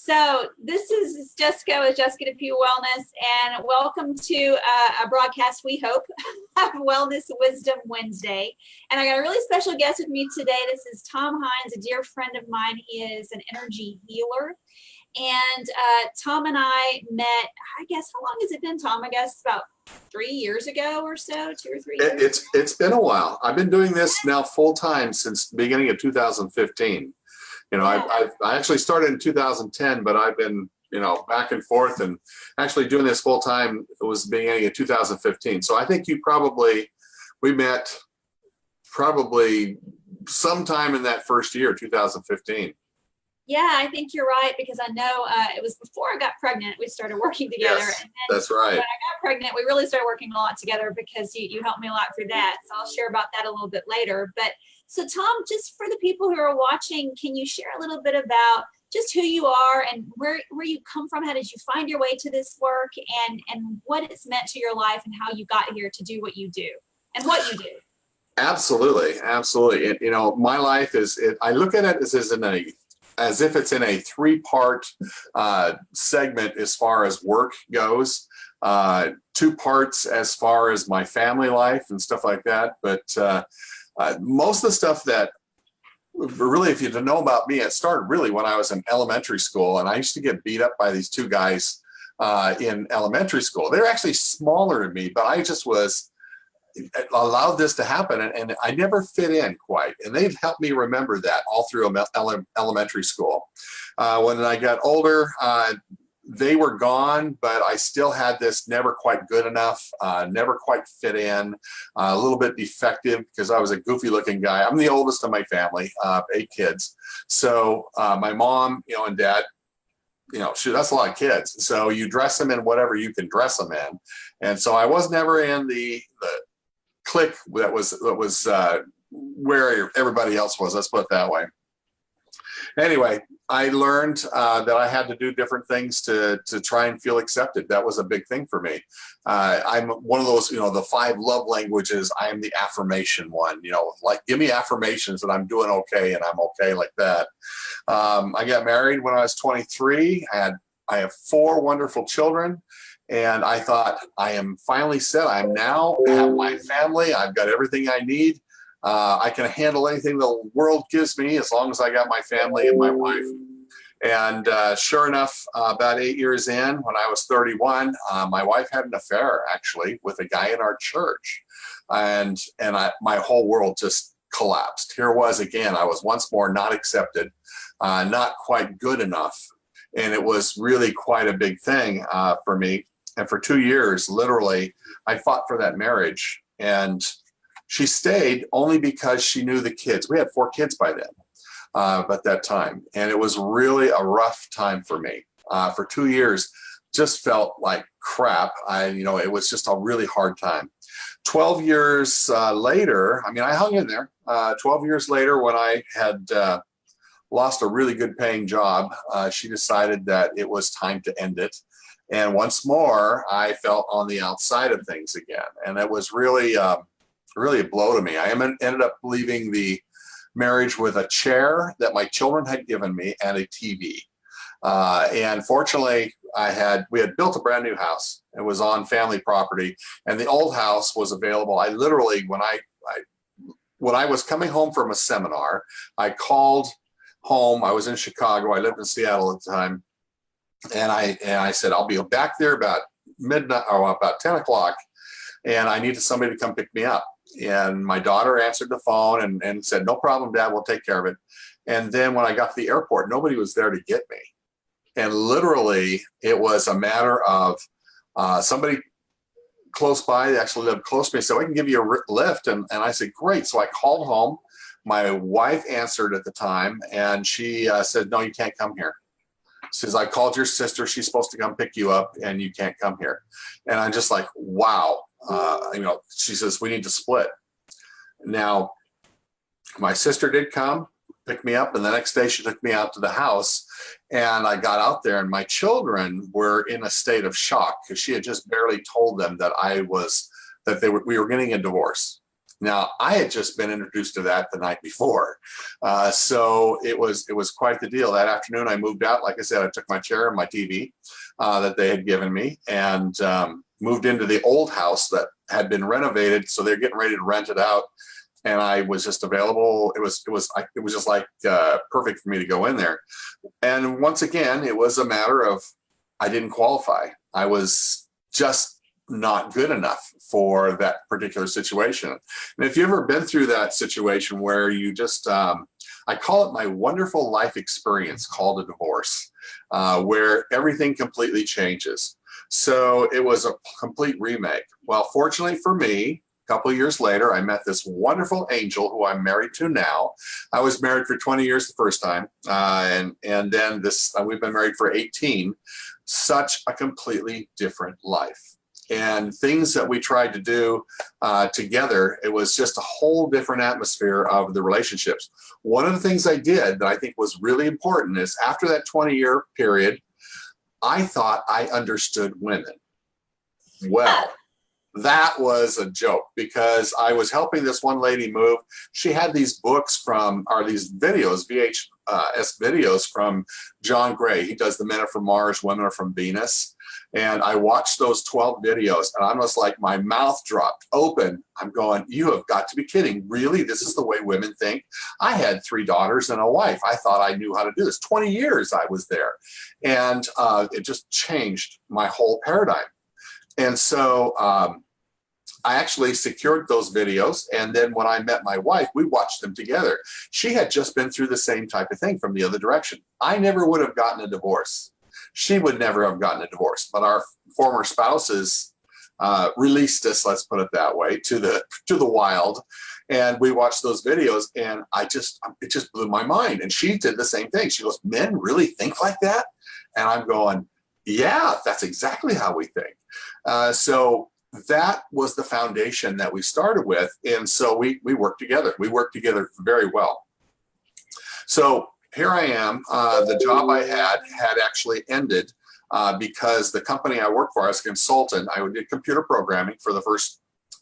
So this is Jessica with Jessica DePew Wellness, and welcome to a broadcast, we hope, of Wellness Wisdom Wednesday. And I got a really special guest with me today. This is Tom Heintz, a dear friend of mine. He is an energy healer. And Tom and I met, I guess, how long has it been, Tom? I guess about 3 years ago or so, 2 or 3 years. It's been a while. I've been doing this now full time since the beginning of 2015. You know, I actually started in 2010, but I've been, back and forth and actually doing this full time. It was the beginning of 2015. So I think we met probably sometime in that first year, 2015. Yeah, I think you're right, because I know it was before I got pregnant, we started working together. Yes, and then that's right. When I got pregnant, we really started working a lot together because you helped me a lot through that. So I'll share about that a little bit later. But so Tom, just for the people who are watching, can you share a little bit about just who you are and where you come from? How did you find your way to this work, and what it's meant to your life and how you got here to do what you do and what you do? Absolutely. Absolutely. My life I look at it as if it's in a three-part segment as far as work goes, 2 parts as far as my family life and stuff like that. But most of the stuff that really, if you didn't know about me, it started really when I was in elementary school, and I used to get beat up by these 2 guys in elementary school. They're actually smaller than me, but I just was allowed this to happen, and I never fit in quite, and they've helped me remember that all through elementary school. When I got older, they were gone, but I still had this never quite good enough, never quite fit in, a little bit defective because I was a goofy looking guy. I'm the oldest of my family, 8 kids. So my mom, and dad, shoot, that's a lot of kids. So you dress them in whatever you can dress them in. And so I was never in the clique that was where everybody else was. Let's put it that way. Anyway, I learned that I had to do different things to try and feel accepted. That was a big thing for me. I'm one of those, the 5 love languages. I am the affirmation one, like give me affirmations that I'm doing okay and I'm okay, like that. I got married when I was 23. I have 4 wonderful children. And I thought, I am finally set. I have my family. I've got everything I need. I can handle anything the world gives me as long as I got my family and my wife. And sure enough, about 8 years in, when I was 31, my wife had an affair, actually, with a guy in our church. And my whole world just collapsed. Here was again, I was once more not accepted, not quite good enough. And it was really quite a big thing for me. And for 2 years, literally, I fought for that marriage. And she stayed only because she knew the kids. We had 4 kids by then, at that time. And it was really a rough time for me. For 2 years, just felt like crap. It was just a really hard time. 12 years later, I hung in there. 12 years later, when I had lost a really good paying job, she decided that it was time to end it. And once more, I felt on the outside of things again. And it was really a blow to me. I ended up leaving the marriage with a chair that my children had given me and a TV. And fortunately, we had built a brand new house. It was on family property, and the old house was available. I literally, when I was coming home from a seminar, I called home. I was in Chicago. I lived in Seattle at the time. And I said, I'll be back there about midnight or about 10 o'clock. And I needed somebody to come pick me up. And my daughter answered the phone and said, no problem, Dad, we'll take care of it. And then when I got to the airport, nobody was there to get me. And literally, it was a matter of somebody close by, they actually lived close to me, so I can give you a lift. And I said, great. So I called home. My wife answered at the time, and she said, no, you can't come here. Says, I called your sister. She's supposed to come pick you up, and you can't come here. And I'm just like, wow. She says, we need to split. Now, my sister did come, pick me up, and the next day she took me out to the house, and I got out there, and my children were in a state of shock because she had just barely told them that we were getting a divorce. Now, I had just been introduced to that the night before. So it was quite the deal. That afternoon, I moved out. Like I said, I took my chair and my TV that they had given me and moved into the old house that had been renovated. So they're getting ready to rent it out. And I was just available. It was just like perfect for me to go in there. And once again, it was a matter of I didn't qualify. I was just not good enough for that particular situation. And if you've ever been through that situation where you just, I call it my wonderful life experience called a divorce, where everything completely changes. So it was a complete remake. Well, fortunately for me, a couple of years later, I met this wonderful angel who I'm married to now. I was married for 20 years the first time, and then we've been married for 18. Such a completely different life. And things that we tried to do together, it was just a whole different atmosphere of the relationships. One of the things I did that I think was really important is after that 20-year period, I thought I understood women. Well, that was a joke because I was helping this one lady move. She had these books these videos, VHS videos from John Gray. He does The Men Are From Mars, Women Are From Venus. And I watched those 12 videos and I was like, my mouth dropped open. I'm going, you have got to be kidding. Really? This is the way women think? I had 3 daughters and a wife. I thought I knew how to do this. 20 years I was there. And it just changed my whole paradigm. And so I actually secured those videos. And then when I met my wife, we watched them together. She had just been through the same type of thing from the other direction. I never would have gotten a divorce. She would never have gotten a divorce, but our former spouses released us, let's put it that way, to the wild. And we watched those videos and it just blew my mind. And she did the same thing. She goes, men really think like that? And I'm going, yeah, that's exactly how we think. So that was the foundation that we started with. And so we worked together. We worked together very well. So here I am. The job I had actually ended because the company I worked for as a consultant, I did computer programming for the first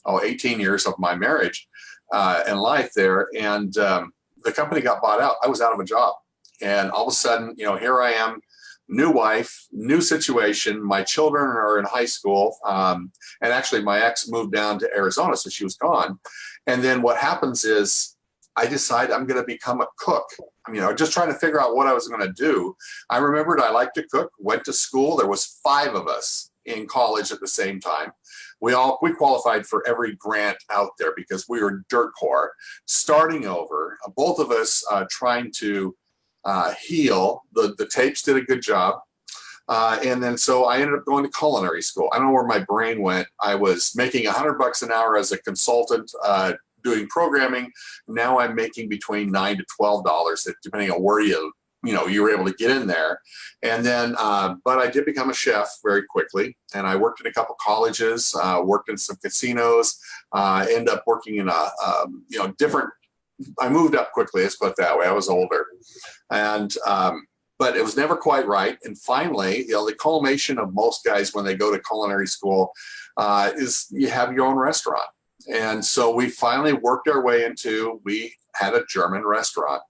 18 years of my marriage and life there. And the company got bought out. I was out of a job. And all of a sudden, here I am, new wife, new situation. My children are in high school. And actually my ex moved down to Arizona, so she was gone. And then what happens is I decide I'm going to become a cook. Just trying to figure out what I was going to do. I remembered I liked to cook, went to school. There was 5 of us in college at the same time. We qualified for every grant out there because we were dirt poor, starting over, both of us trying to heal. The tapes did a good job. And then so I ended up going to culinary school. I don't know where my brain went. I was making $100 an hour as a consultant, doing programming. Now I'm making between $9 to $12, depending on where you were able to get in there. And then, but I did become a chef very quickly. And I worked in a couple colleges, worked in some casinos, ended up working in I moved up quickly, let's put it that way. I was older. And, but it was never quite right. And finally, the culmination of most guys when they go to culinary school is you have your own restaurant. And so we finally worked our way we had a German restaurant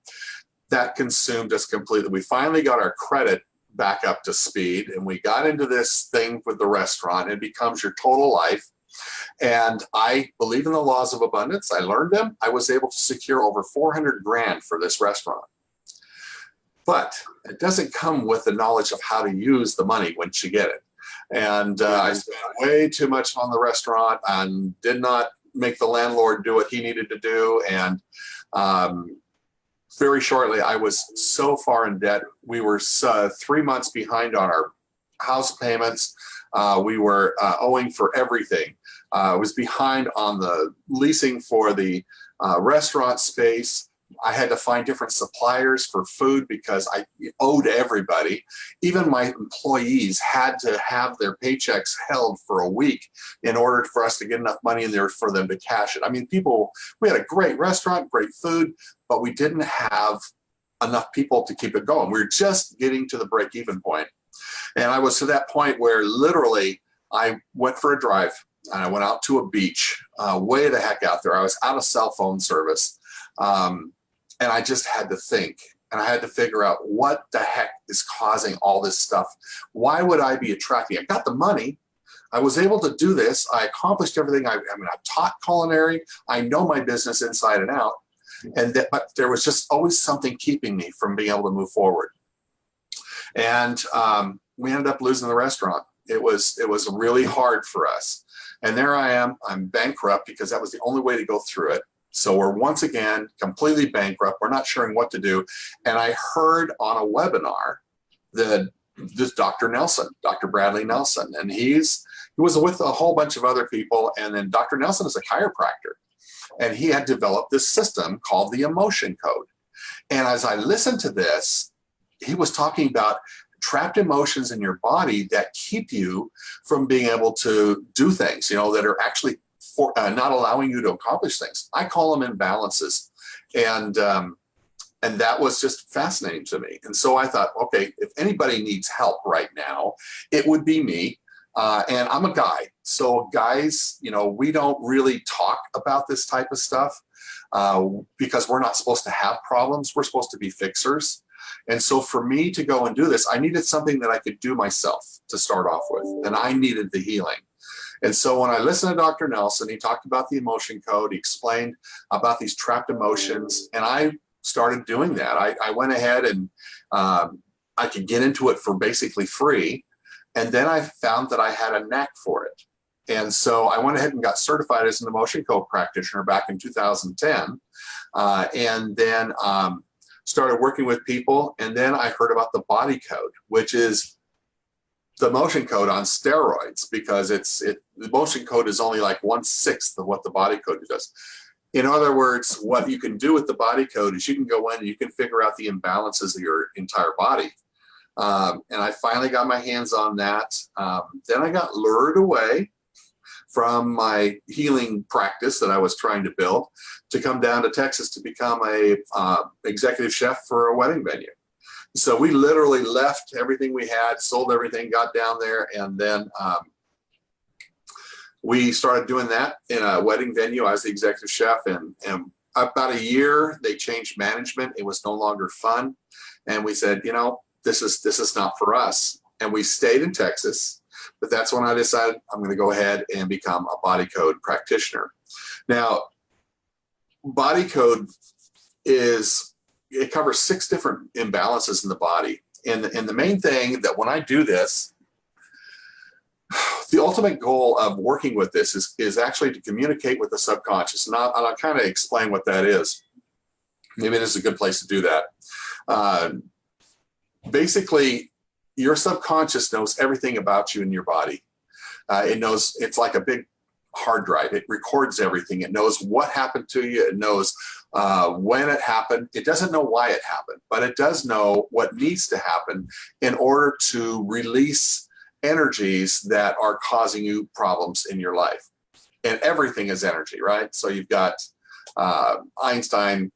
that consumed us completely. We finally got our credit back up to speed and we got into this thing with the restaurant. It becomes your total life. And I believe in the laws of abundance. I learned them. I was able to secure over 400 grand for this restaurant. But it doesn't come with the knowledge of how to use the money once you get it. And I spent way too much on the restaurant and did not make the landlord do what he needed to do. And very shortly, I was so far in debt. We were 3 months behind on our house payments. We were owing for everything. I was behind on the leasing for the restaurant space. I had to find different suppliers for food because I owed everybody. Even my employees had to have their paychecks held for a week in order for us to get enough money in there for them to cash it. We had a great restaurant, great food, but we didn't have enough people to keep it going. We were just getting to the break-even point. And I was to that point where literally I went for a drive I went out to a beach, way the heck out there. I was out of cell phone service. And I just had to think, and I had to figure out what the heck is causing all this stuff. Why would I be attracting? I got the money. I was able to do this. I accomplished everything. I mean, I taught culinary. I know my business inside and out. But there was just always something keeping me from being able to move forward. And we ended up losing the restaurant. It was really hard for us. And there I am. I'm bankrupt because that was the only way to go through it. So we're once again completely bankrupt. We're not sure what to do. And I heard on a webinar that this Dr. Nelson, Dr. Bradley Nelson, and he was with a whole bunch of other people. And then Dr. Nelson is a chiropractor, and he had developed this system called the emotion code. And as I listened to this, he was talking about trapped emotions in your body that keep you from being able to do things, that are actually not allowing you to accomplish things. I call them imbalances. And that was just fascinating to me. And so I thought, okay, if anybody needs help right now, it would be me. And I'm a guy. So guys, we don't really talk about this type of stuff because we're not supposed to have problems. We're supposed to be fixers. And so for me to go and do this, I needed something that I could do myself to start off with. And I needed the healing. And so when I listened to Dr. Nelson, he talked about the emotion code. He explained about these trapped emotions. And I started doing that. I went ahead and I could get into it for basically free. And then I found that I had a knack for it. And so I went ahead and got certified as an emotion code practitioner back in 2010. And then started working with people. And then I heard about the body code, which is the emotion code on steroids, because the emotion code is only like 1/6 of what the body code does. In other words, what you can do with the body code is you can go in and you can figure out the imbalances of your entire body. And I finally got my hands on that. Then I got lured away from my healing practice that I was trying to build to come down to Texas to become a executive chef for a wedding venue. So we literally left everything we had, sold everything, got down there, and then we started doing that in a wedding venue. I was the executive chef, and about a year, they changed management. It was no longer fun. And we said, this is not for us. And we stayed in Texas, but that's when I decided I'm going to go ahead and become a body code practitioner. Now, body code it covers 6 different imbalances in the body. And the main thing that when I do this, the ultimate goal of working with this is actually to communicate with the subconscious. And I'll kind of explain what that is. Maybe this is a good place to do that. Basically, your subconscious knows everything about you in your body. It knows, it's like a big hard drive. It records everything. It knows what happened to you. It knows when it happened. It doesn't know why it happened, but it does know what needs to happen in order to release energies that are causing you problems in your life. And everything is energy, right? So you've got Einstein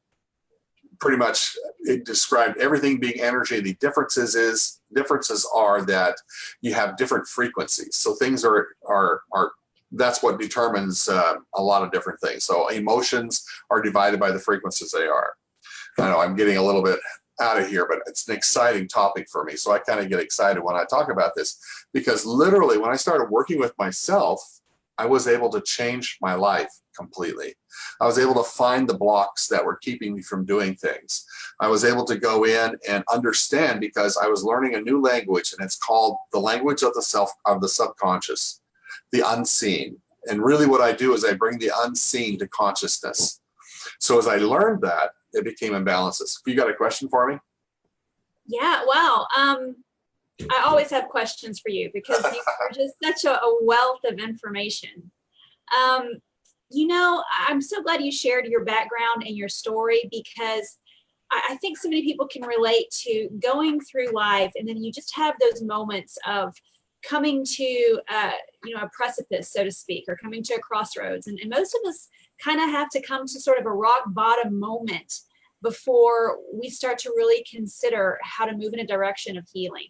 pretty much, it described everything being energy. The differences are that you have different frequencies. So things are that's what determines a lot of different things. So emotions are divided by the frequencies they are. I know I'm getting a little bit out of here, but it's an exciting topic for me. So I kind of get excited when I talk about this, because literally when I started working with myself, I was able to change my life completely. I was able to find the blocks that were keeping me from doing things. I was able to go in and understand, because I was learning a new language, and it's called the language of the subconscious, the unseen. And really what I do is I bring the unseen to consciousness. So as I learned that, it became imbalances. You got a question for me? Yeah, wow. I always have questions for you, because you are just such a wealth of information. I'm so glad you shared your background and your story, because I think so many people can relate to going through life, and then you just have those moments of coming to a precipice, so to speak, or coming to a crossroads. And most of us kind of have to come to sort of a rock bottom moment before we start to really consider how to move in a direction of healing.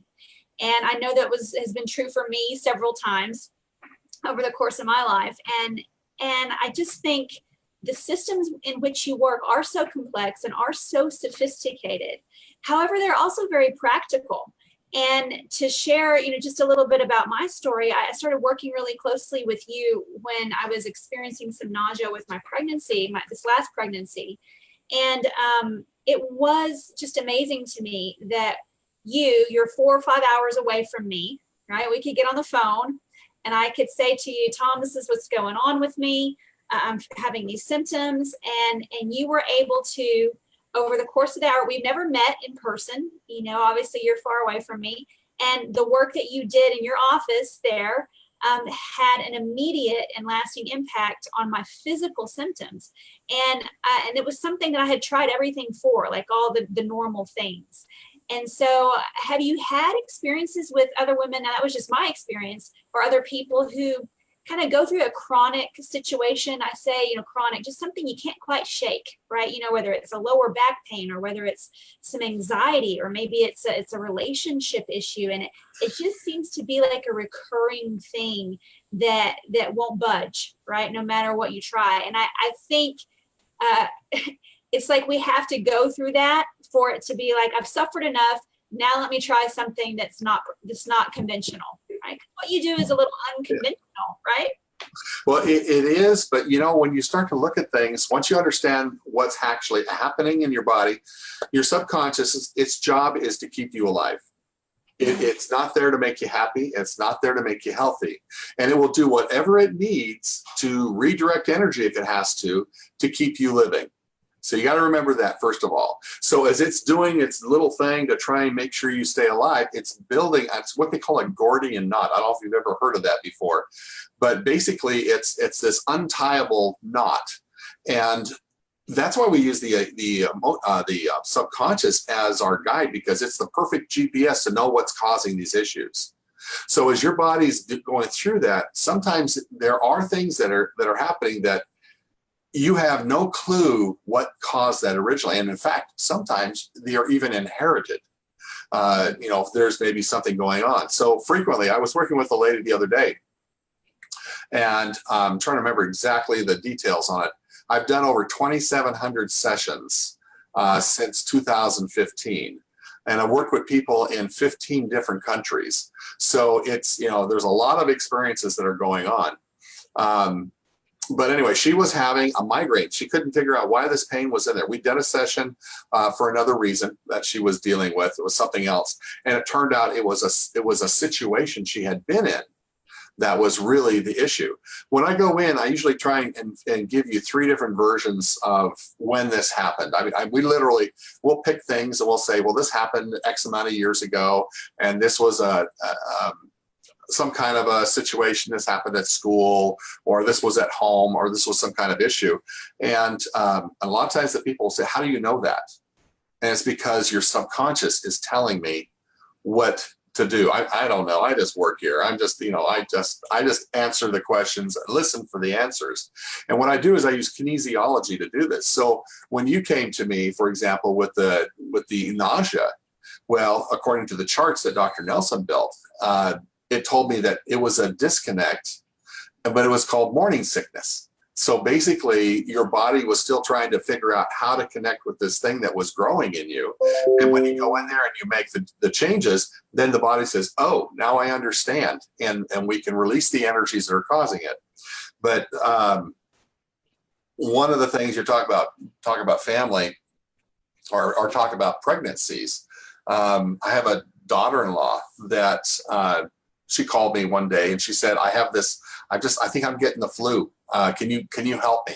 And I know that has been true for me several times. over the course of my life. And I just think the systems in which you work are so complex and are so sophisticated. However, they're also very practical. And to share, just a little bit about my story, I started working really closely with you when I was experiencing some nausea with my pregnancy, this last pregnancy. And it was just amazing to me that you're 4 or 5 hours away from me, right? We could get on the phone and I could say to you, Tom, this is what's going on with me. I'm having these symptoms. And you were able to, over the course of the hour, we've never met in person. Obviously you're far away from me. And the work that you did in your office there had an immediate and lasting impact on my physical symptoms. And it was something that I had tried everything for, like all the normal things. And so have you had experiences with other women? Now that was just my experience, or other people who kind of go through a chronic situation. I say, chronic, just something you can't quite shake, right? Whether it's a lower back pain or whether it's some anxiety, or maybe it's a relationship issue. And it just seems to be like a recurring thing that won't budge, right? No matter what you try. And I think it's like we have to go through that for it to be like, I've suffered enough. Now let me try something that's not conventional, right? What you do is a little unconventional, right? Well, it is, but when you start to look at things, once you understand what's actually happening in your body, your subconscious, its job is to keep you alive. It's not there to make you happy. It's not there to make you healthy. And it will do whatever it needs to redirect energy if it has to keep you living. So you got to remember that, first of all. So as it's doing its little thing to try and make sure you stay alive, it's building, it's what they call a Gordian knot. I don't know if you've ever heard of that before, but basically it's this untieable knot. And that's why we use the subconscious as our guide, because it's the perfect GPS to know what's causing these issues. So as your body's going through that, sometimes there are things that are happening that you have no clue what caused that originally. And in fact, sometimes they are even inherited. If there's maybe something going on. So frequently, I was working with a lady the other day, and I'm trying to remember exactly the details on it. I've done over 2,700 sessions since 2015. And I've worked with people in 15 different countries. So it's, there's a lot of experiences that are going on. But anyway, she was having a migraine. She couldn't figure out why this pain was in there. We did a session for another reason that she was dealing with. It was something else. And it turned out it was a situation she had been in that was really the issue. When I go in, I usually try and give you 3 different versions of when this happened. I mean, we'll pick things and we'll say, well, this happened X amount of years ago, and this was some kind of a situation that's happened at school, or this was at home, or this was some kind of issue. And a lot of times the people will say, how do you know that? And it's because your subconscious is telling me what to do. I don't know. I just work here. I'm just, I just answer the questions, listen for the answers. And what I do is I use kinesiology to do this. So when you came to me, for example, with the nausea, well, according to the charts that Dr. Nelson built, it told me that it was a disconnect, but it was called morning sickness. So basically, your body was still trying to figure out how to connect with this thing that was growing in you. And when you go in there and you make the changes, then the body says, oh, now I understand. And we can release the energies that are causing it. But one of the things you're talking about family or talk about pregnancies. I have a daughter-in-law that she called me one day and she said, I have this, I think I'm getting the flu. Can you help me?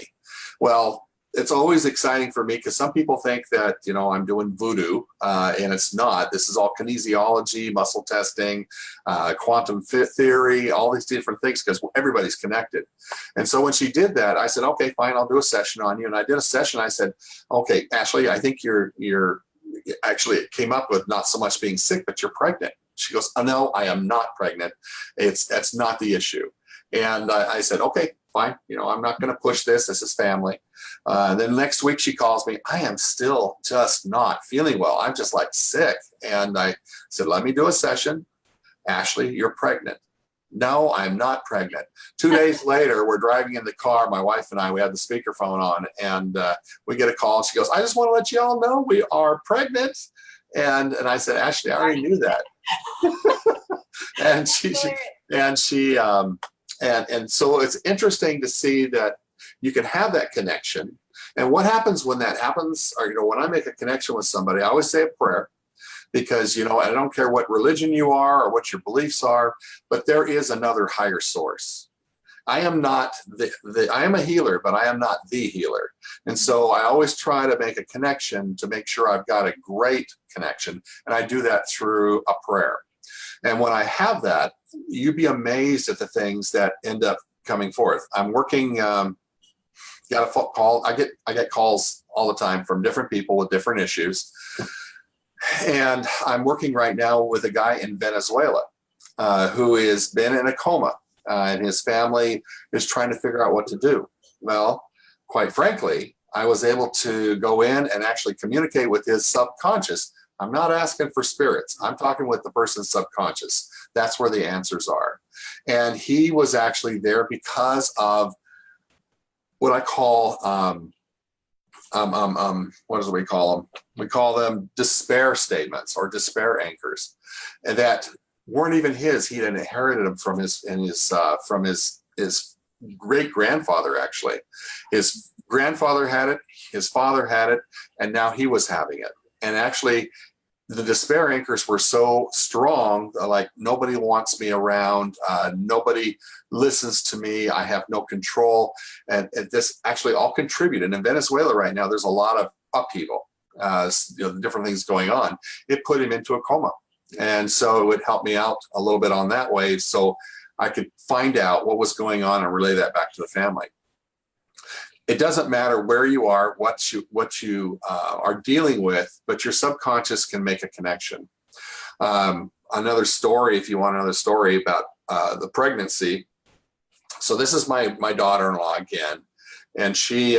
Well, it's always exciting for me because some people think that, I'm doing voodoo, and it's not. This is all kinesiology, muscle testing, quantum theory, all these different things, because everybody's connected. And so when she did that, I said, okay, fine, I'll do a session on you. And I did a session. I said, okay, Ashley, I think you're actually, it came up with not so much being sick, but you're pregnant. She goes, oh, no, I am not pregnant. That's not the issue. And I said, okay, fine. I'm not going to push this. This is family. Then next week she calls me. I am still just not feeling well. I'm just like sick. And I said, let me do a session. Ashley, you're pregnant. no, I'm not pregnant. 2 days later, we're driving in the car, my wife and I, we had the speakerphone on, and we get a call. And she goes, I just want to let you all know we are pregnant. And I said, Ashley, I already knew that. And so it's interesting to see that you can have that connection. And what happens when that happens, or, when I make a connection with somebody, I always say a prayer. Because, I don't care what religion you are or what your beliefs are, but there is another higher source. I am not I am a healer, but I am not the healer. And so I always try to make a connection to make sure I've got a great connection. And I do that through a prayer. And when I have that, you'd be amazed at the things that end up coming forth. I'm working, got a phone call. I get calls all the time from different people with different issues. And I'm working right now with a guy in Venezuela who has been in a coma, and his family is trying to figure out what to do. Well, quite frankly, I was able to go in and actually communicate with his subconscious. I'm not asking for spirits. I'm talking with the person's subconscious. That's where the answers are. And he was actually there because of what I call what is it we call them? We call them despair statements or despair anchors, and that weren't even his. He had inherited them from his great grandfather. Actually, his grandfather had it, his father had it, and now he was having it. And actually, the despair anchors were so strong, like nobody wants me around, nobody listens to me, I have no control, and this actually all contributed. And in Venezuela right now, there's a lot of upheaval, different things going on. It put him into a coma, and so it would help me out a little bit on that way, so I could find out what was going on and relay that back to the family. It doesn't matter where you are, what you are dealing with, but your subconscious can make a connection. Another story, if you want another story about the pregnancy. So this is my daughter-in-law again, and she's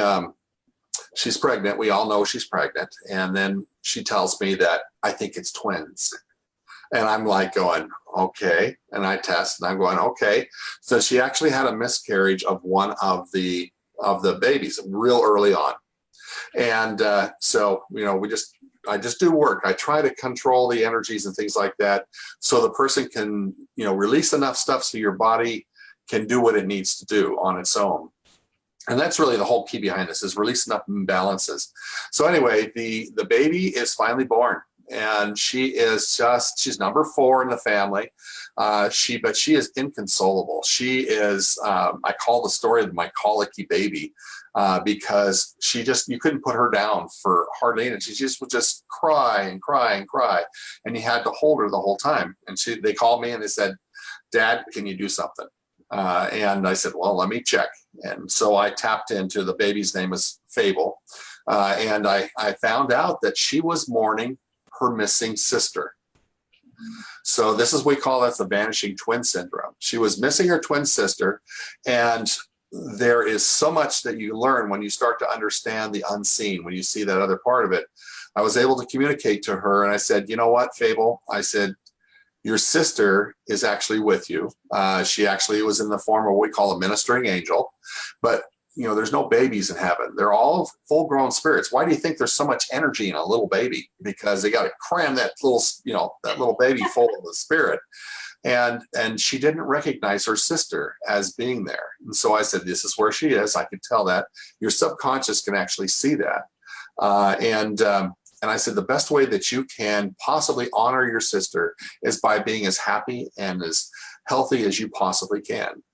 pregnant. We all know she's pregnant, and then she tells me that I think it's twins, and I'm like going, okay, and I test, and I'm going, okay. So she actually had a miscarriage of one of the babies real early on. And so, I just do work. I try to control the energies and things like that, so the person can, release enough stuff so your body can do what it needs to do on its own. And that's really the whole key behind this, is release enough imbalances. So anyway, the baby is finally born, and she's number 4 in the family. But she is inconsolable. She is, I call the story of my colicky baby, because you couldn't put her down for hardly anything. She just would just cry and cry and cry, and you had to hold her the whole time. And they called me and they said, Dad, can you do something? And I said, well, let me check. And so I tapped into, the baby's name is Fable, and I found out that she was mourning her missing sister. So this is, we call that the vanishing twin syndrome. She was missing her twin sister, and there is so much that you learn when you start to understand the unseen, when you see that other part of it. I was able to communicate to her, and I said, you know what, Fable? I said, your sister is actually with you. She actually was in the form of what we call a ministering angel, but there's no babies in heaven. They're all full-grown spirits. Why do you think there's so much energy in a little baby? Because they got to cram that little baby full of the spirit. And she didn't recognize her sister as being there. And so I said, this is where she is. I could tell that. Your subconscious can actually see that. And I said, the best way that you can possibly honor your sister is by being as happy and as healthy as you possibly can.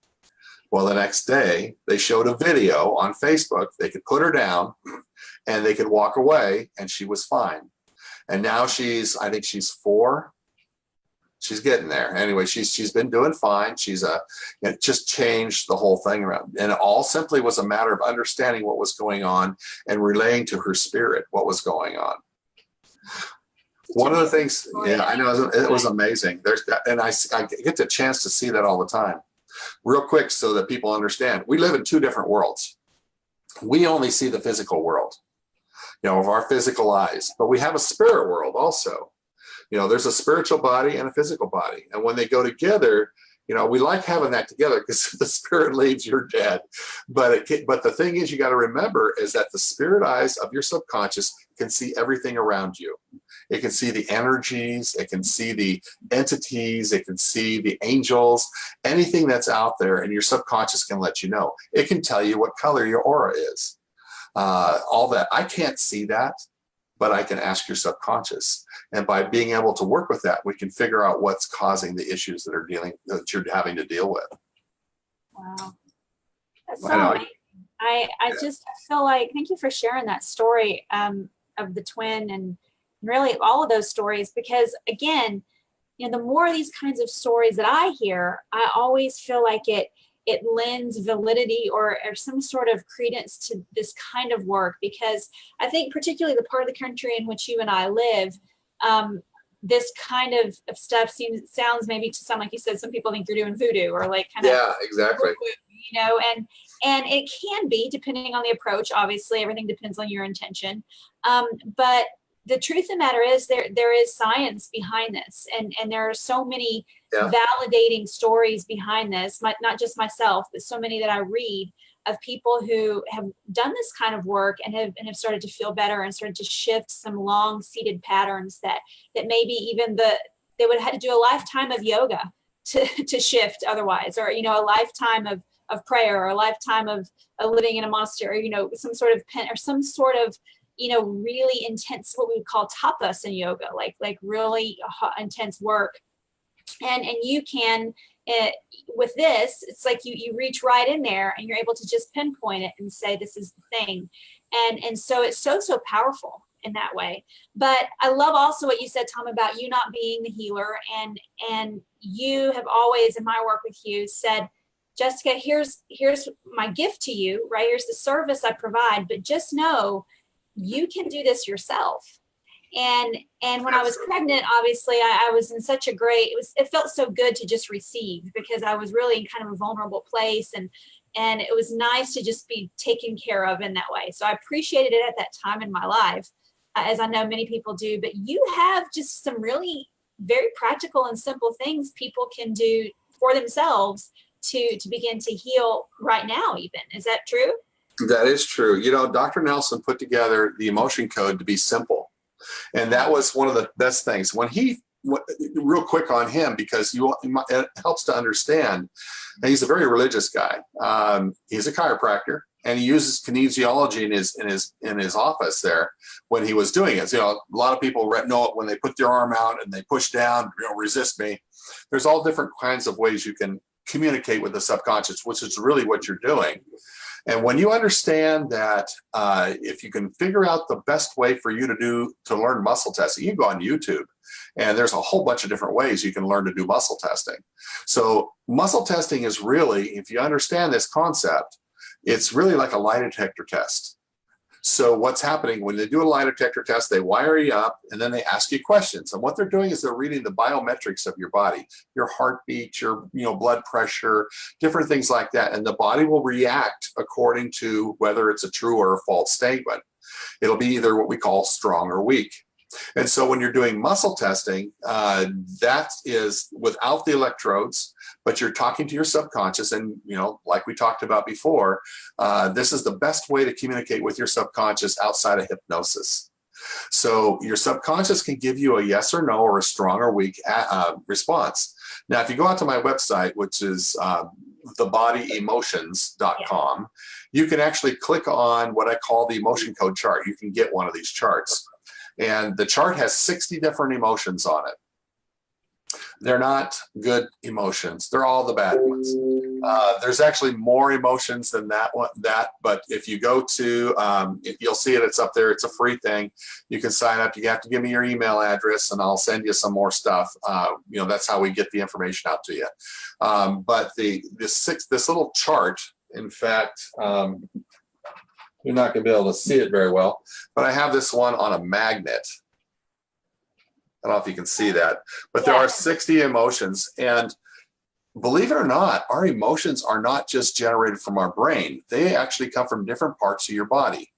Well, the next day, they showed a video on Facebook. They could put her down and they could walk away, and she was fine. And now I think she's 4. She's getting there. Anyway, she's been doing fine. It just changed the whole thing around. And it all simply was a matter of understanding what was going on and relaying to her spirit what was going on. One of the things, yeah, I know, it was amazing. There's that, and I get the chance to see that all the time. Real quick, so that people understand, we live in 2 different worlds. We only see the physical world, of our physical eyes, but we have a spirit world also. There's a spiritual body and a physical body, and when they go together, You know, we like having that together because the spirit leaves, you're dead. But the thing is, you got to remember is that the spirit eyes of your subconscious can see everything around you. It can see the energies, it can see the entities, it can see the angels, anything that's out there, and your subconscious can let you know. It can tell you what color your aura is. All that. I can't see that, but I can ask your subconscious. And by being able to work with that, we can figure out what's causing the issues that you're having to deal with. Wow. That's so amazing. I just feel like, thank you for sharing that story of the twin and really all of those stories, because again, you know, the more of these kinds of stories that I hear, I always feel like it lends validity or some sort of credence to this kind of work, because I think particularly the part of the country in which you and I live, this kind of stuff sounds maybe to sound like you said, some people think you're doing voodoo or like kind of, yeah, exactly. You know, and it can be depending on the approach. Obviously, everything depends on your intention. But the truth of the matter is there is science behind this, and there are so many validating stories behind this, not just myself, but so many that I read of people who have done this kind of work and have started to feel better and started to shift some long-seated patterns that maybe even they would have had to do a lifetime of yoga to shift otherwise, or, you know, a lifetime of prayer, or a lifetime of living in a monastery, you know, some sort of or some sort of, you know, really intense, what we would call tapas in yoga, like really intense work. And you can, with this, it's like you reach right in there and you're able to just pinpoint it and say, this is the thing. And so it's so powerful in that way. But I love also what you said, Tom, about you not being the healer. And you have always, in my work with you, said, Jessica, here's my gift to you, right? Here's the service I provide, but just know you can do this yourself. And when I was pregnant, obviously I was in such a great, it felt so good to just receive, because I was really in kind of a vulnerable place, and it was nice to just be taken care of in that way. So I appreciated it at that time in my life, as I know many people do. But you have just some really very practical and simple things people can do for themselves to begin to heal right now even. Is that true? That is true. You know, Dr. Nelson put together the emotion code to be simple. And that was one of the best things. When real quick on him, because it helps to understand, and he's a very religious guy. He's a chiropractor, and he uses kinesiology in his office there when he was doing it. So, you know, a lot of people know it when they put their arm out and they push down, you know, resist me. There's all different kinds of ways you can communicate with the subconscious, which is really what you're doing. And when you understand that, if you can figure out the best way for you to learn muscle testing, you can go on YouTube, and there's a whole bunch of different ways you can learn to do muscle testing. So muscle testing is really, if you understand this concept, it's really like a lie detector test. So what's happening when they do a lie detector test, they wire you up and then they ask you questions. And what they're doing is they're reading the biometrics of your body, your heartbeat, your blood pressure, different things like that. And the body will react according to whether it's a true or a false statement. It'll be either what we call strong or weak. And so when you're doing muscle testing, that is without the electrodes, but you're talking to your subconscious. And, you know, like we talked about before, this is the best way to communicate with your subconscious outside of hypnosis. So your subconscious can give you a yes or no, or a strong or weak response. Now, if you go out to my website, which is thebodyemotions.com, you can actually click on what I call the emotion code chart. You can get one of these charts. And the chart has 60 different emotions on it. They're not good emotions. They're all the bad ones. There's actually more emotions than that one. But if you go to, you'll see it. It's up there. It's a free thing. You can sign up. You have to give me your email address, and I'll send you some more stuff. You know, that's how we get the information out to you. But this little chart, in fact, you're not going to be able to see it very well, but I have this one on a magnet. I don't know if you can see that, but there are 60 emotions. And believe it or not, our emotions are not just generated from our brain. They actually come from different parts of your body.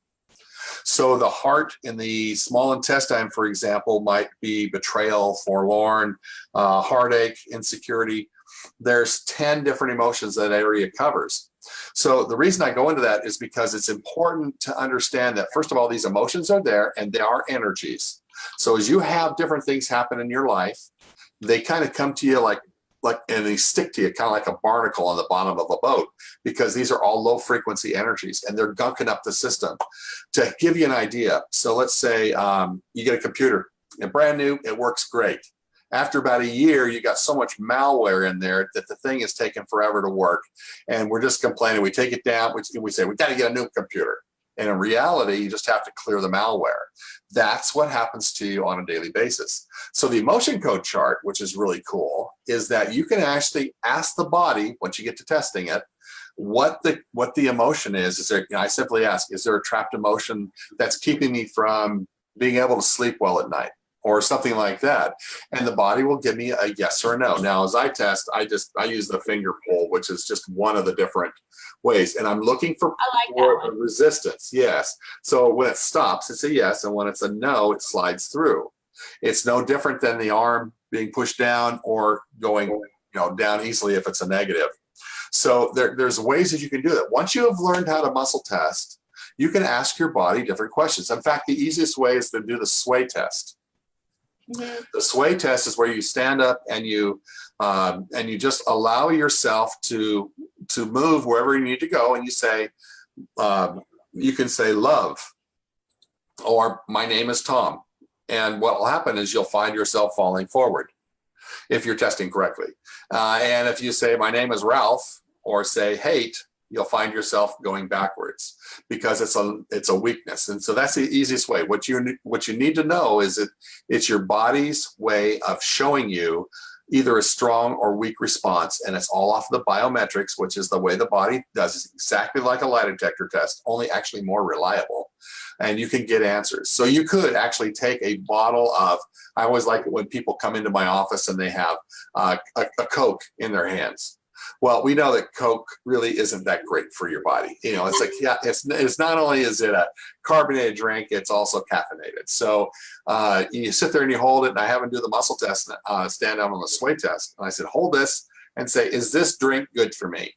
So the heart in the small intestine, for example, might be betrayal, forlorn, heartache, insecurity. There's 10 different emotions that area covers. So the reason I go into that is because it's important to understand that, first of all, these emotions are there and they are energies. So as you have different things happen in your life, they kind of come to you like and they stick to you kind of like a barnacle on the bottom of a boat, because these are all low frequency energies and they're gunking up the system. To give you an idea, so let's say you get a computer, and brand new, it works great. After about a year, you got so much malware in there that the thing is taking forever to work, and we're just complaining. We take it down, we say we got to get a new computer. And in reality, you just have to clear the malware. That's what happens to you on a daily basis. So the emotion code chart, which is really cool, is that you can actually ask the body, once you get to testing it, what the emotion is. Is there, I simply ask, is there a trapped emotion that's keeping me from being able to sleep well at night, or something like that? And the body will give me a yes or a no. Now, as I test, I use the finger pull, which is just one of the different ways. And I'm looking for resistance. Yes. So when it stops, it's a yes. And when it's a no, it slides through. It's no different than the arm being pushed down or going down easily if it's a negative. So there's ways that you can do that. Once you have learned how to muscle test, you can ask your body different questions. In fact, the easiest way is to do the sway test. Mm-hmm. The sway test is where you stand up and you just allow yourself to move wherever you need to go, and you say, you can say love, or my name is Tom. And what will happen is you'll find yourself falling forward if you're testing correctly. And if you say my name is Ralph, or say hate, you'll find yourself going backwards, because it's a weakness. And so that's the easiest way. What you need to know is that it's your body's way of showing you either a strong or weak response, and it's all off of the biometrics, which is the way the body does. It's exactly like a lie detector test, only actually more reliable, and you can get answers. So you could actually take a bottle of, I always like it when people come into my office and they have a Coke in their hands. Well, we know that Coke really isn't that great for your body. It's like, yeah, it's not only is it a carbonated drink, it's also caffeinated. So you sit there and you hold it, and I have them do the muscle test, stand down on the sway test. And I said, hold this and say, is this drink good for me?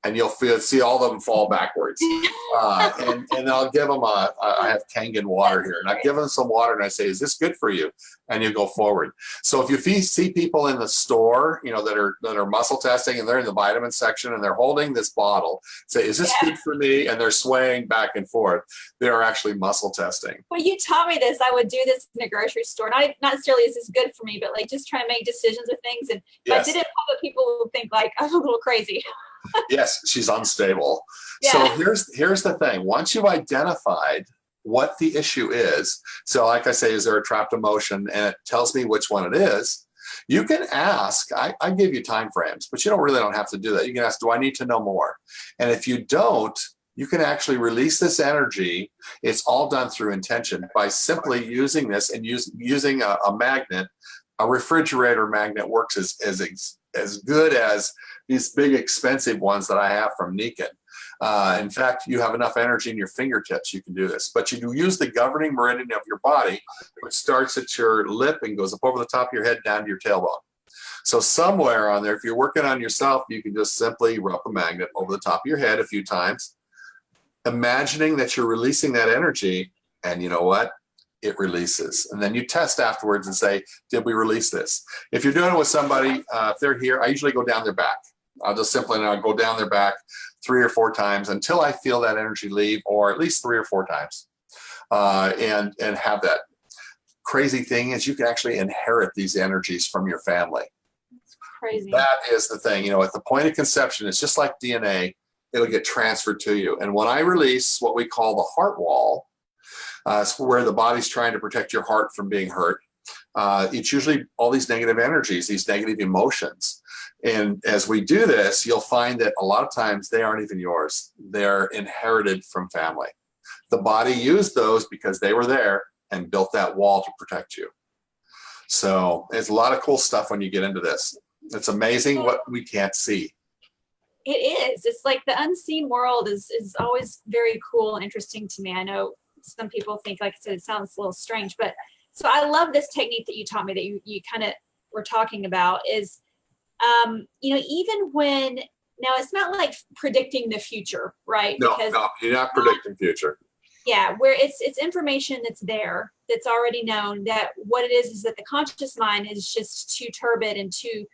And you'll see all of them fall backwards. And I'll give them I have Kangen water here, and I give them some water, and I say, is this good for you? And you go forward. So if you see people in the store, that are muscle testing, and they're in the vitamin section and they're holding this bottle, say, is this good for me? And they're swaying back and forth. They are actually muscle testing. Well, you taught me this. I would do this in a grocery store. Not necessarily is this good for me, but like just trying to make decisions of things. And if I did it in public, people would think like I'm a little crazy. Yes, she's unstable. Yeah. So here's the thing. Once you've identified what the issue is, so like I say, is there a trapped emotion, and it tells me which one it is, you can ask. I give you time frames, but you don't have to do that. You can ask, do I need to know more? And if you don't, you can actually release this energy. It's all done through intention by simply using this and using a magnet. A refrigerator magnet works as good as these big expensive ones that I have from Nikon. In fact, you have enough energy in your fingertips, you can do this. But you use the governing meridian of your body, which starts at your lip and goes up over the top of your head down to your tailbone. So somewhere on there, if you're working on yourself, you can just simply rub a magnet over the top of your head a few times, imagining that you're releasing that energy, and you know what? It releases. And then you test afterwards and say, did we release this? If you're doing it with somebody, if they're here, I usually go down their back. I'll just simply go down their back 3 or 4 times until I feel that energy leave, or at least 3 or 4 times. And have that. Crazy thing is you can actually inherit these energies from your family. It's crazy. That is the thing. At the point of conception, it's just like DNA. It'll get transferred to you. And when I release what we call the heart wall, it's where the body's trying to protect your heart from being hurt. It's usually all these negative energies, these negative emotions. And as we do this, you'll find that a lot of times they aren't even yours. They're inherited from family. The body used those because they were there and built that wall to protect you. So it's a lot of cool stuff when you get into this. It's amazing what we can't see. It is. It's like the unseen world is always very cool and interesting to me. I know some people think, like I said, it sounds a little strange, but so I love this technique that you taught me that you kind of were talking about is, even when, now it's not like predicting the future, right? No, you're not predicting future. Yeah, where it's information that's there, that's already known, that what it is that the conscious mind is just too turbid and too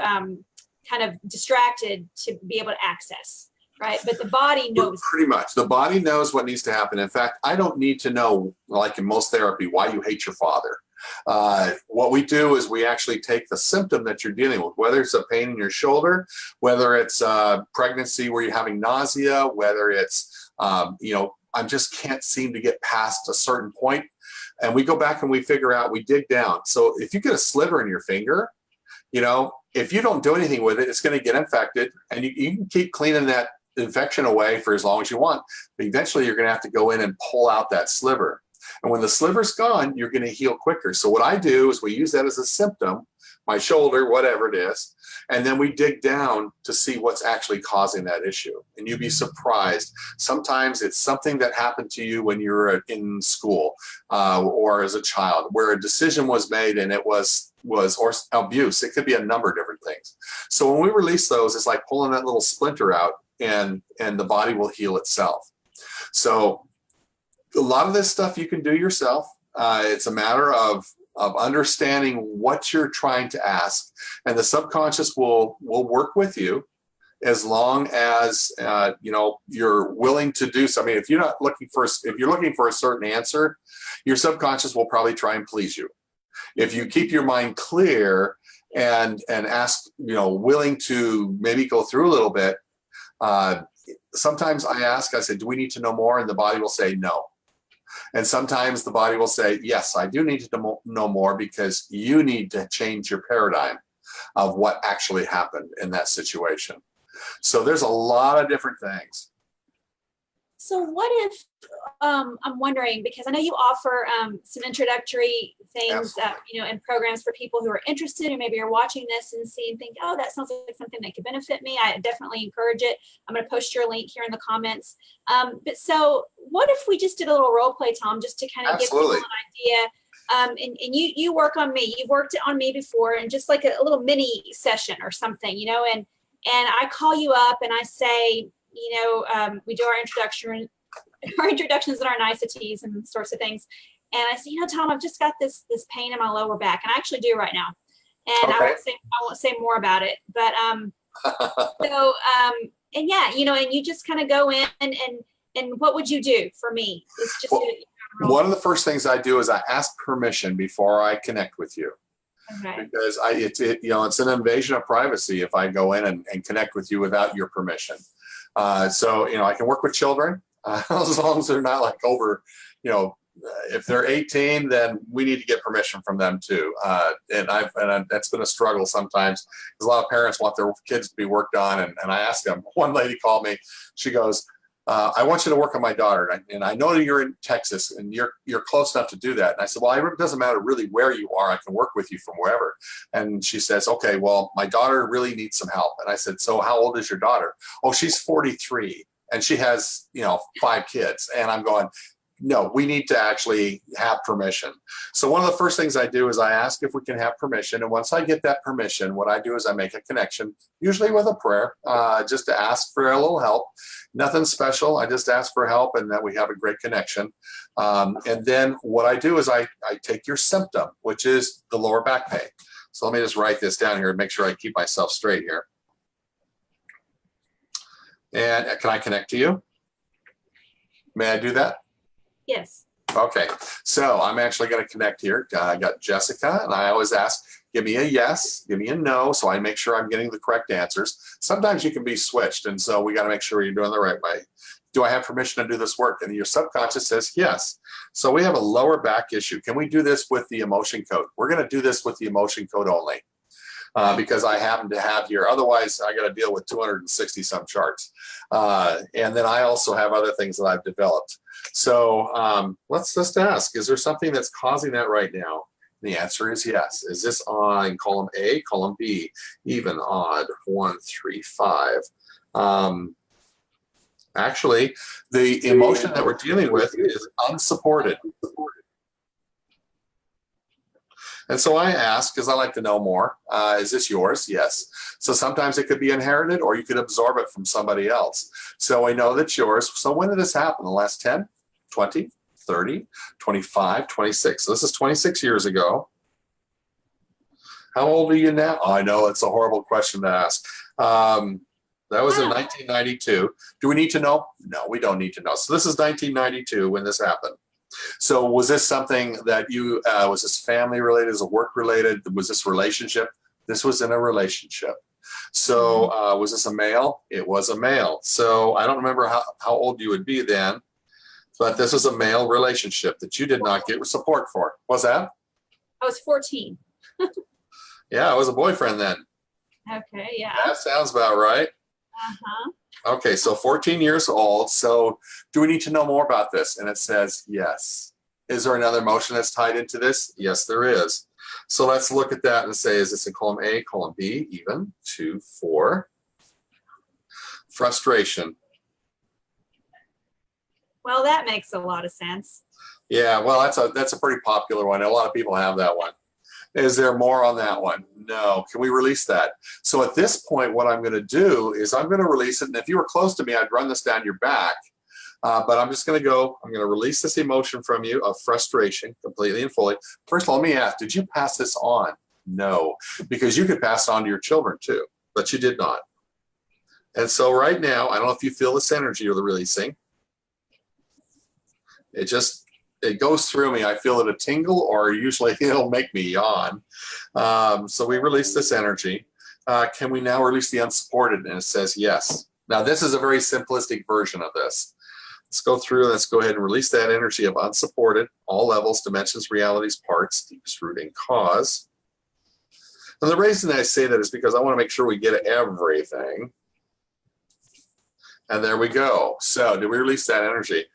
kind of distracted to be able to access, right? But the body knows. Pretty much. The body knows what needs to happen. In fact, I don't need to know, like in most therapy, why you hate your father. What we do is we actually take the symptom that you're dealing with, whether it's a pain in your shoulder, whether it's pregnancy where you're having nausea, whether it's, I just can't seem to get past a certain point. And we go back and we figure out, we dig down. So if you get a sliver in your finger, if you don't do anything with it, it's going to get infected, and you can keep cleaning that infection away for as long as you want. But eventually you're going to have to go in and pull out that sliver. And when the sliver's gone, you're going to heal quicker. So what I do is we use that as a symptom, my shoulder, whatever it is, and then we dig down to see what's actually causing that issue. And you'd be surprised. Sometimes it's something that happened to you when you were in school or as a child, where a decision was made and it was or abuse. It could be a number of different things. So when we release those, it's like pulling that little splinter out, and the body will heal itself. So a lot of this stuff you can do yourself. It's a matter of understanding what you're trying to ask, and the subconscious will work with you as long as you're willing to do so. I mean, if you're looking for a certain answer, your subconscious will probably try and please you. If you keep your mind clear and ask, willing to maybe go through a little bit, sometimes I say, do we need to know more? And the body will say no. And sometimes the body will say, yes, I do need to know more, because you need to change your paradigm of what actually happened in that situation. So there's a lot of different things. So what if, I'm wondering, because I know you offer some introductory things, and programs for people who are interested, and maybe are watching this and see and think, oh, that sounds like something that could benefit me. I definitely encourage it. I'm going to post your link here in the comments. But so what if we just did a little role play, Tom, just to kind of give people an idea? And you work on me. You've worked on me before, and just like a little mini session or something, and I call you up and I say, we do our introductions and our niceties and sorts of things. And I say, Tom, I've just got this pain in my lower back, and I actually do right now. And okay. I won't say more about it, but and you just kind of go in and what would you do for me? It's just one of the first things I do is I ask permission before I connect with you. Okay. Because it's an invasion of privacy if I go in and connect with you without your permission. So I can work with children as long as they're not like over, if they're 18, then we need to get permission from them too. And that's been a struggle sometimes, because a lot of parents want their kids to be worked on. And I asked them. One lady called me. She goes, I want you to work on my daughter, and I know that you're in Texas and you're close enough to do that. And I said, well, it doesn't matter really where you are. I can work with you from wherever. And she says, okay, well, my daughter really needs some help. And I said, so how old is your daughter? Oh, she's 43 and she has 5 kids. And I'm going, no, we need to actually have permission. So one of the first things I do is I ask if we can have permission. And once I get that permission, what I do is I make a connection, usually with a prayer, just to ask for a little help. Nothing special. I just ask for help and that we have a great connection. And then what I do is I take your symptom, which is the lower back pain. So let me just write this down here and make sure I keep myself straight here. And can I connect to you? May I do that? Yes. Okay, so I'm actually going to connect here. I got Jessica, and I always ask, give me a yes, give me a no, so I make sure I'm getting the correct answers. Sometimes you can be switched, and so we got to make sure you're doing the right way. Do I have permission to do this work? And your subconscious says yes. So we have a lower back issue. Can we do this with the emotion code? We're going to do this with the emotion code only. Because I happen to have here. Otherwise, I got to deal with 260 some charts. And then I also have other things that I've developed. So let's just ask, is there something that's causing that right now? The answer is yes. Is this on column A, column B, even, odd, 1, 3, 5? Actually, the emotion that we're dealing with is unsupported. And so I ask, because I like to know more, is this yours? Yes. So sometimes it could be inherited, or you could absorb it from somebody else. So I know that's yours. So when did this happen? The last 10, 20, 30, 25, 26. So this is 26 years ago. How old are you now? Oh, I know it's a horrible question to ask. That was in 1992. Do we need to know? No, we don't need to know. So this is 1992 when this happened. So was this something that you, was this family related? Is it work related? Was this relationship? This was in a relationship. So was this a male? It was a male. So I don't remember how old you would be then, but this was a male relationship that you did not get support for. Was that? I was 14. Yeah, I was a boyfriend then. Okay, yeah. That sounds about right. Uh-huh. Okay, so 14 years old. So do we need to know more about this? And it says yes. Is there another emotion that's tied into this? Yes, there is. So let's look at that and say, is this in column A, column B, even, 2, 4? Frustration. Well, that makes a lot of sense. Yeah, well, that's a pretty popular one. A lot of people have that one. Is there more on that one? No. Can we release that? So at this point, what I'm going to do is I'm going to release it. And if you were close to me, I'd run this down your back. But I'm just going to go, I'm going to release this emotion from you of frustration completely and fully. First of all, let me ask, did you pass this on? No, because you could pass it on to your children too, but you did not. And so right now, I don't know if you feel this energy you're releasing. It goes through me. I feel it a tingle, or usually it'll make me yawn. So we release this energy. Can we now release the unsupported? And it says yes. Now this is a very simplistic version of this. Let's go through. Let's go ahead and release that energy of unsupported, all levels, dimensions, realities, parts, deepest root and cause. And the reason I say that is because I want to make sure we get everything. And there we go. So did we release that energy?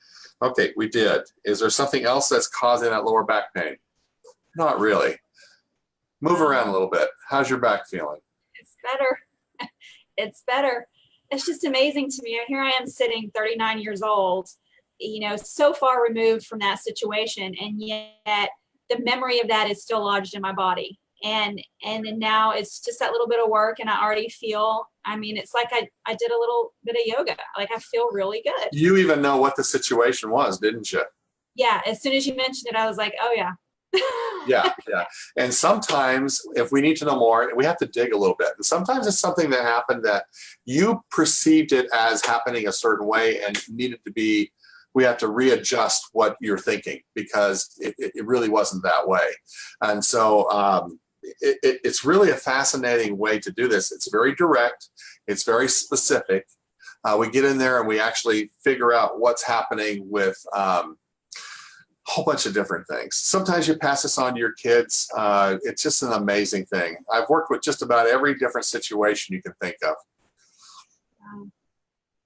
Okay, we did. Is there something else that's causing that lower back pain? Not really. Move around a little bit. How's your back feeling? It's better. It's better. It's just amazing to me. Here I am sitting 39 years old, you know, so far removed from that situation. And yet the memory of that is still lodged in my body. And then now it's just that little bit of work, and I already feel, I mean, it's like I did a little bit of yoga. Like I feel really good. You even know what the situation was, didn't you? Yeah. As soon as you mentioned it, I was like, oh yeah. Yeah. And sometimes if we need to know more, we have to dig a little bit. And sometimes it's something that happened that you perceived it as happening a certain way and needed to be, we have to readjust what you're thinking, because it really wasn't that way. And so it's really a fascinating way to do this. It's very direct. It's very specific. We get in there and we actually figure out what's happening with whole bunch of different things. Sometimes you pass this on to your kids. It's just an amazing thing. I've worked with just about every different situation you can think of.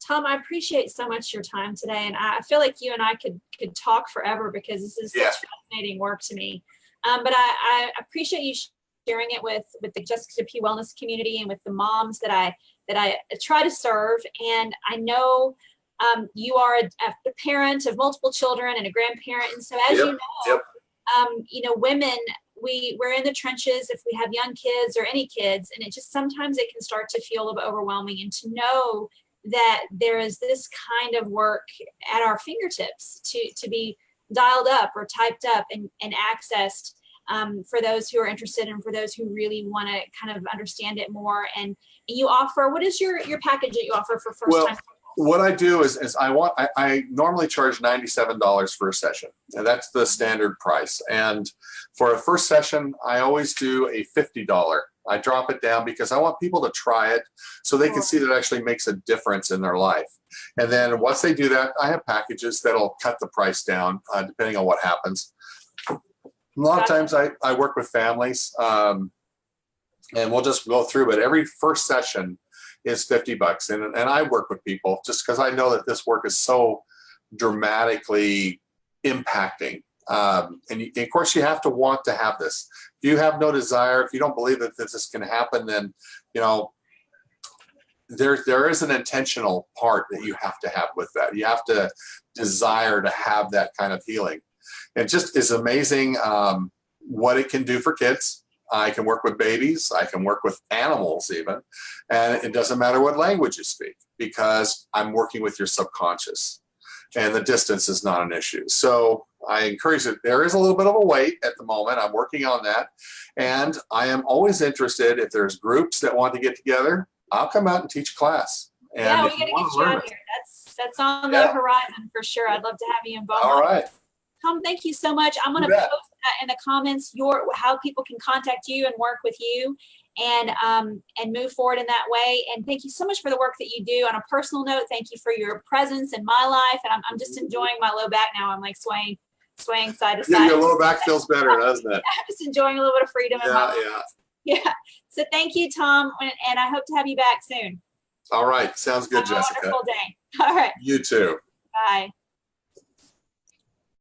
Tom, I appreciate so much your time today. And I feel like you and I could talk forever, because this is such fascinating work to me. But I appreciate you sharing it with the Jessica P. Wellness community and with the moms that I try to serve. And I know you are a parent of multiple children and a grandparent. And so as you know, women, we're in the trenches if we have young kids or any kids, and it just sometimes it can start to feel a little bit overwhelming. And to know that there is this kind of work at our fingertips to be dialed up or typed up and accessed for those who are interested and for those who really want to kind of understand it more. And you offer, what is your package that you offer for first time? What I do is I normally charge $97 for a session, and that's the standard price. And for a first session, I always do a $50. I drop it down because I want people to try it so they can see that it actually makes a difference in their life. And then once they do that, I have packages that'll cut the price down depending on what happens. A lot of times I work with families and we'll just go through, but every first session is $50. And I work with people just because I know that this work is so dramatically impacting. And of course, you have to want to have this. If you have no desire, if you don't believe that this can happen, then, you know, there is an intentional part that you have to have with that. You have to desire to have that kind of healing. It just is amazing what it can do for kids. I can work with babies. I can work with animals even. And it doesn't matter what language you speak, because I'm working with your subconscious, and the distance is not an issue. So I encourage it. There is a little bit of a wait at the moment. I'm working on that. And I am always interested, if there's groups that want to get together, I'll come out and teach a class. And Yeah, we if got to you wanna get you learn out it- here. That's on the horizon for sure. I'd love to have you involved. All right. Tom, thank you so much. I'm going to You bet. post in the comments how people can contact you and work with you, and move forward in that way. And thank you so much for the work that you do. On a personal note, thank you for your presence in my life. And I'm just enjoying my low back now. I'm like swaying side to Yeah, side. your low back feels better, doesn't it? I'm just enjoying a little bit of freedom in my life. Yeah. So thank you, Tom, and I hope to have you back soon. All right. Sounds good, Have a Jessica. wonderful day. All right. You too. Bye.